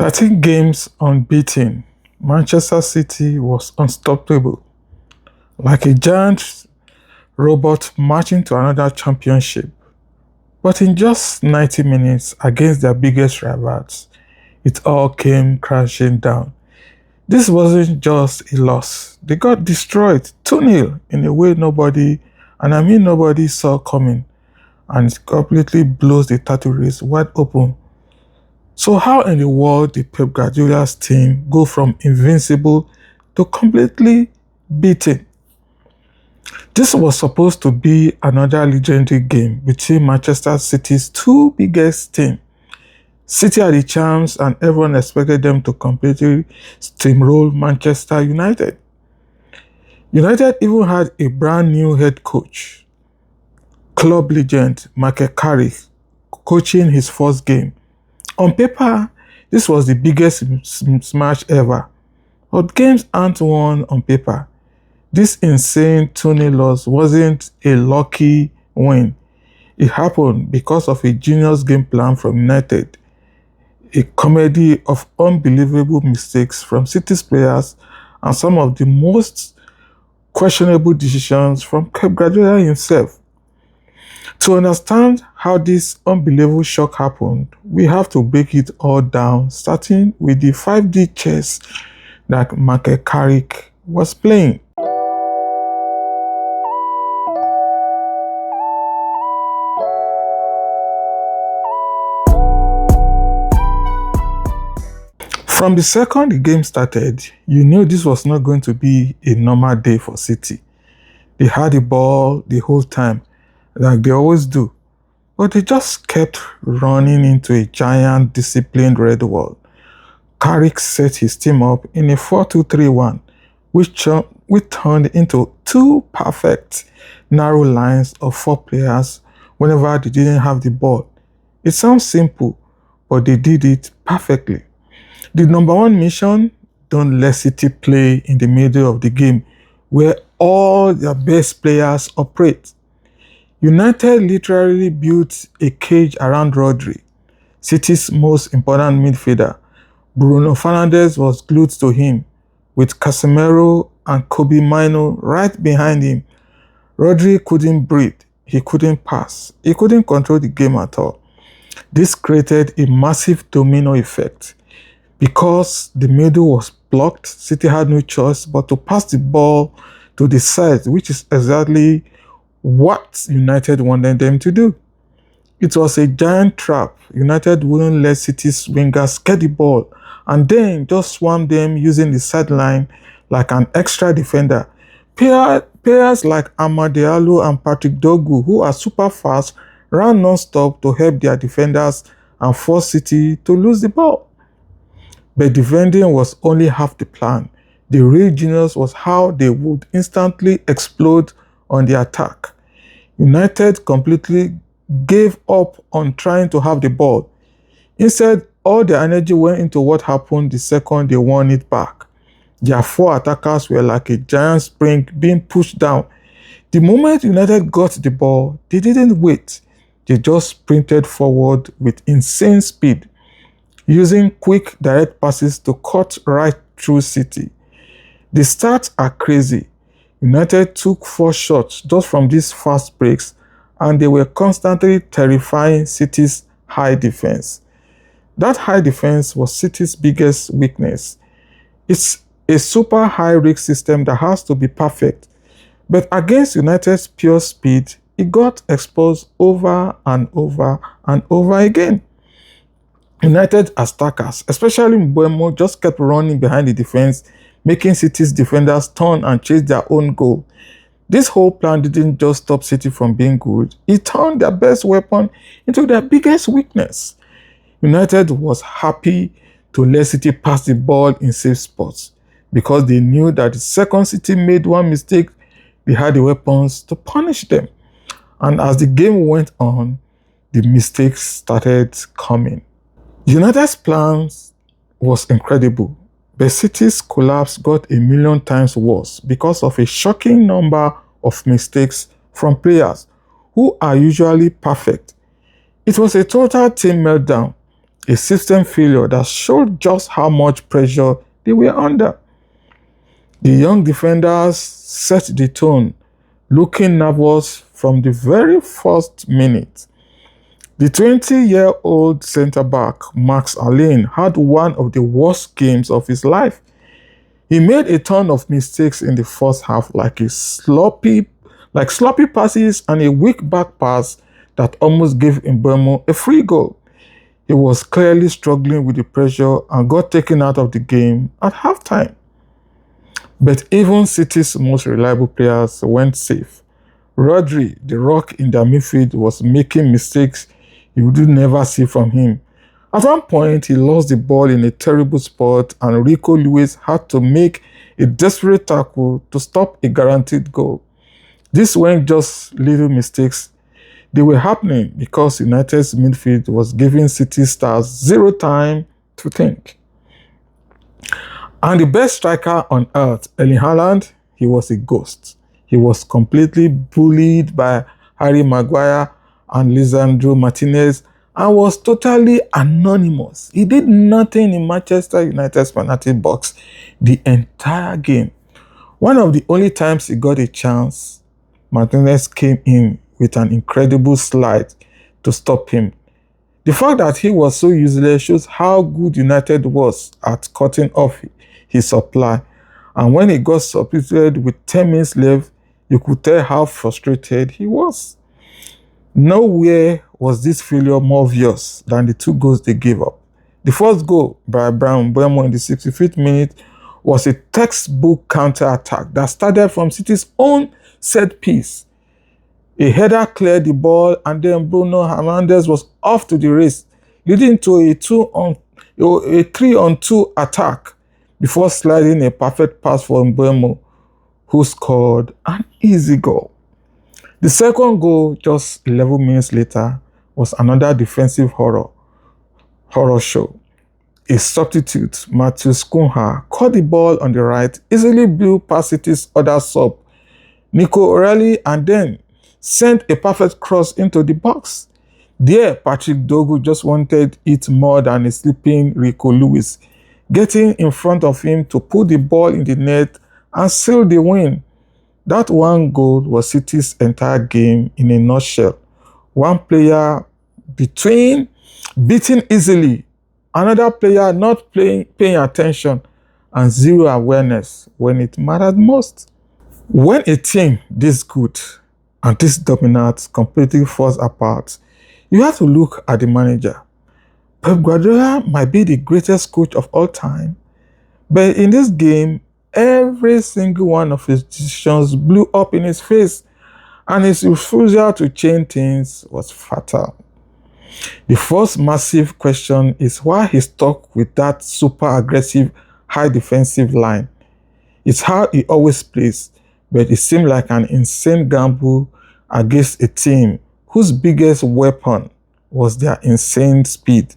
13 games unbeaten, Manchester City was unstoppable, like a giant robot marching to another championship. But in just 90 minutes against their biggest rivals, it all came crashing down. This wasn't just a loss. They got destroyed 2-0 in a way nobody, and I mean nobody, saw coming, and it completely blows the title race wide open. So how in the world did Pep Guardiola's team go from invincible to completely beaten? This was supposed to be another legendary game between Manchester City's two biggest teams. City had the chance and everyone expected them to completely steamroll Manchester United. United even had a brand new head coach, club legend Michael Carrick, coaching his first game. On paper, this was the biggest smash ever, but games aren't won on paper. This insane 2-0 loss wasn't a lucky win. It happened because of a genius game plan from United, a comedy of unbelievable mistakes from City's players, and some of the most questionable decisions from Pep Guardiola himself. To understand how this unbelievable shock happened, we have to break it all down, starting with the 5D chess that Michael Carrick was playing. From the second the game started, you knew this was not going to be a normal day for City. They had the ball the whole time, like they always do, but they just kept running into a giant disciplined red wall. Carrick set his team up in a 4-2-3-1, which turned into two perfect narrow lines of 4 players whenever they didn't have the ball. It sounds simple, but they did it perfectly. The number one mission: don't let City play in the middle of the game where all their best players operate. United literally built a cage around Rodri, City's most important midfielder. Bruno Fernandes was glued to him, with Casemiro and Kobe Mino right behind him. Rodri couldn't breathe, he couldn't pass, he couldn't control the game at all. This created a massive domino effect. Because the middle was blocked, City had no choice but to pass the ball to the side, which is exactly what United wanted them to do. It was a giant trap. United wouldn't let City's wingers get the ball and then just swarm them using the sideline like an extra defender. Players like Amad Diallo and Patrick Dogu, who are super fast, ran non-stop to help their defenders and force City to lose the ball. But defending was only half the plan. The real genius was how they would instantly explode on the attack. United completely gave up on trying to have the ball. Instead, all their energy went into what happened the second they won it back. Their 4 attackers were like a giant spring being pushed down. The moment United got the ball, they didn't wait. They just sprinted forward with insane speed, using quick, direct passes to cut right through City. The stats are crazy. United took 4 shots just from these fast breaks, and they were constantly terrifying City's high defense. That high defense was City's biggest weakness. It's a super high-risk system that has to be perfect, but against United's pure speed, it got exposed over and over and over again. United attackers, especially Mbeumo, just kept running behind the defense, making City's defenders turn and chase their own goal. This whole plan didn't just stop City from being good, it turned their best weapon into their biggest weakness. United was happy to let City pass the ball in safe spots because they knew that the second City made one mistake, they had the weapons to punish them. And as the game went on, the mistakes started coming. United's plans was incredible, but City's collapse got a million times worse because of a shocking number of mistakes from players who are usually perfect. It was a total team meltdown. a system failure that showed just how much pressure they were under. The young defenders set the tone, looking nervous from the very first minute. The 20-year-old centre-back, Max Allen, had one of the worst games of his life. He made a ton of mistakes in the first half, like sloppy passes and a weak back pass that almost gave Mbeumo a free goal. He was clearly struggling with the pressure and got taken out of the game at halftime. But even City's most reliable players went safe. Rodri, the rock in their midfield, was making mistakes you would never see from him. At one point, he lost the ball in a terrible spot and Rico Lewis had to make a desperate tackle to stop a guaranteed goal. These weren't just little mistakes. They were happening because United's midfield was giving City stars zero time to think. And the best striker on earth, Erling Haaland, he was a ghost. He was completely bullied by Harry Maguire and Lisandro Martinez and was totally anonymous. He did nothing in Manchester United's penalty box the entire game. One of the only times he got a chance, Martinez came in with an incredible slide to stop him. The fact that he was so useless shows how good United was at cutting off his supply. And when he got substituted with 10 minutes left, you could tell how frustrated he was. Nowhere was this failure more obvious than the two goals they gave up. The first goal by Bryan Mbeumo in the 65th minute was a textbook counter-attack that started from City's own set piece. A header cleared the ball and then Bruno Hernandez was off to the race, leading to a 3-on-2 attack before sliding a perfect pass for Mbeumo, who scored an easy goal. The second goal, just 11 minutes later, was another defensive horror show. A substitute, Matheus Cunha, caught the ball on the right, easily blew past City's other sub, Nico O'Reilly, and then sent a perfect cross into the box. There, Patrick Dogu just wanted it more than a sleeping Rico Lewis, getting in front of him to put the ball in the net and seal the win. That one goal was City's entire game in a nutshell. One player beaten easily, another player not paying attention, and zero awareness when it mattered most. When a team this good and this dominant completely falls apart, you have to look at the manager. Pep Guardiola might be the greatest coach of all time, but in this game, every single one of his decisions blew up in his face, and his refusal to change things was fatal. The first massive question is why he stuck with that super aggressive, high defensive line. It's how he always plays, but it seemed like an insane gamble against a team whose biggest weapon was their insane speed.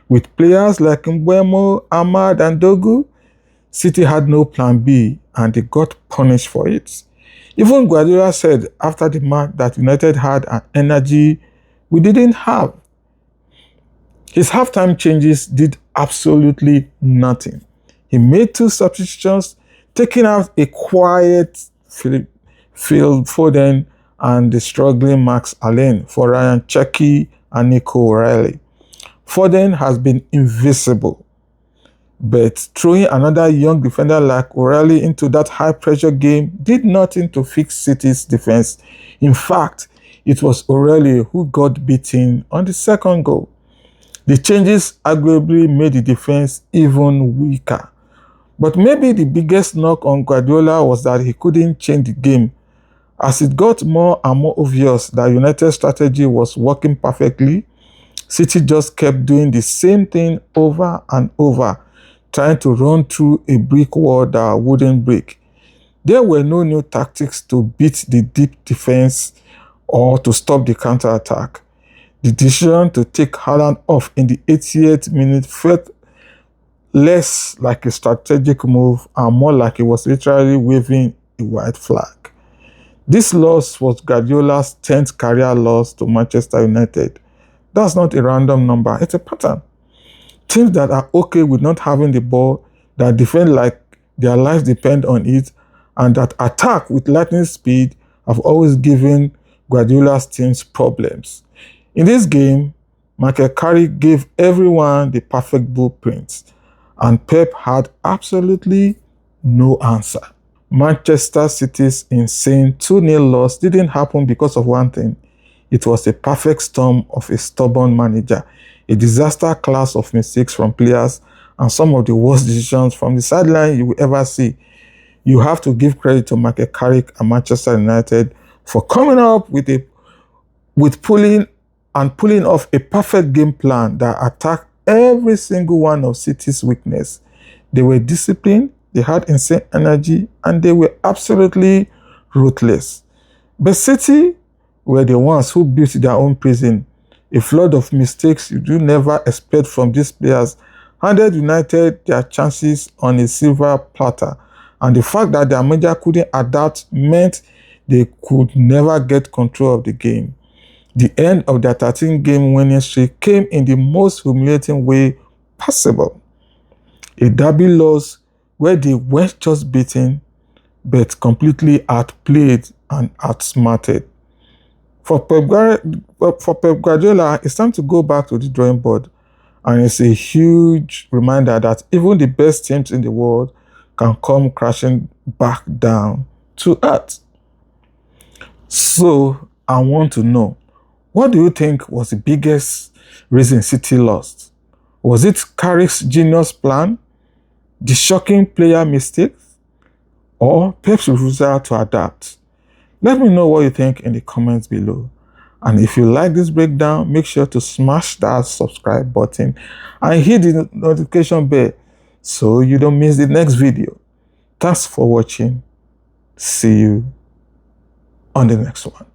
With players like Mbeumo, Ahmad, and Dogu, City had no plan B and they got punished for it. Even Guardiola said after the match that United had an energy we didn't have. His halftime changes did absolutely nothing. He made 2 substitutions, taking out a quiet Phil Foden and the struggling Max Allen for Ryan Cherki and Nico O'Reilly. Foden has been invisible, but throwing another young defender like O'Reilly into that high-pressure game did nothing to fix City's defense. In fact, it was O'Reilly who got beaten on the second goal. The changes arguably made the defense even weaker. But maybe the biggest knock on Guardiola was that he couldn't change the game. As it got more and more obvious that United's strategy was working perfectly, City just kept doing the same thing over and over, trying to run through a brick wall that wouldn't break. There were no new tactics to beat the deep defense or to stop the counter-attack. The decision to take Haaland off in the 88th minute felt less like a strategic move and more like it was literally waving a white flag. This loss was Guardiola's 10th career loss to Manchester United. That's not a random number, it's a pattern. Teams that are okay with not having the ball, that defend like their lives depend on it, and that attack with lightning speed have always given Guardiola's teams problems. In this game, Michael Carrick gave everyone the perfect blueprint, and Pep had absolutely no answer. Manchester City's insane 2-0 loss didn't happen because of one thing. It was a perfect storm of a stubborn manager, a disaster class of mistakes from players, and some of the worst decisions from the sideline you will ever see. You have to give credit to Michael Carrick and Manchester United for coming up with pulling off a perfect game plan that attacked every single one of City's weakness. They were disciplined, they had insane energy, and they were absolutely ruthless. But City were the ones who built their own prison. A flood of mistakes you do never expect from these players handed United their chances on a silver platter. And the fact that their manager couldn't adapt meant they could never get control of the game. The end of their 13-game winning streak came in the most humiliating way possible. A derby loss where they weren't just beaten, but completely outplayed and outsmarted. For Pep Guardiola, it's time to go back to the drawing board, and it's a huge reminder that even the best teams in the world can come crashing back down to earth. So, I want to know, what do you think was the biggest reason City lost? Was it Carrick's genius plan, the shocking player mistakes, or Pep's refusal to adapt? Let me know what you think in the comments below. And if you like this breakdown, make sure to smash that subscribe button and hit the notification bell so you don't miss the next video. Thanks for watching. See you on the next one.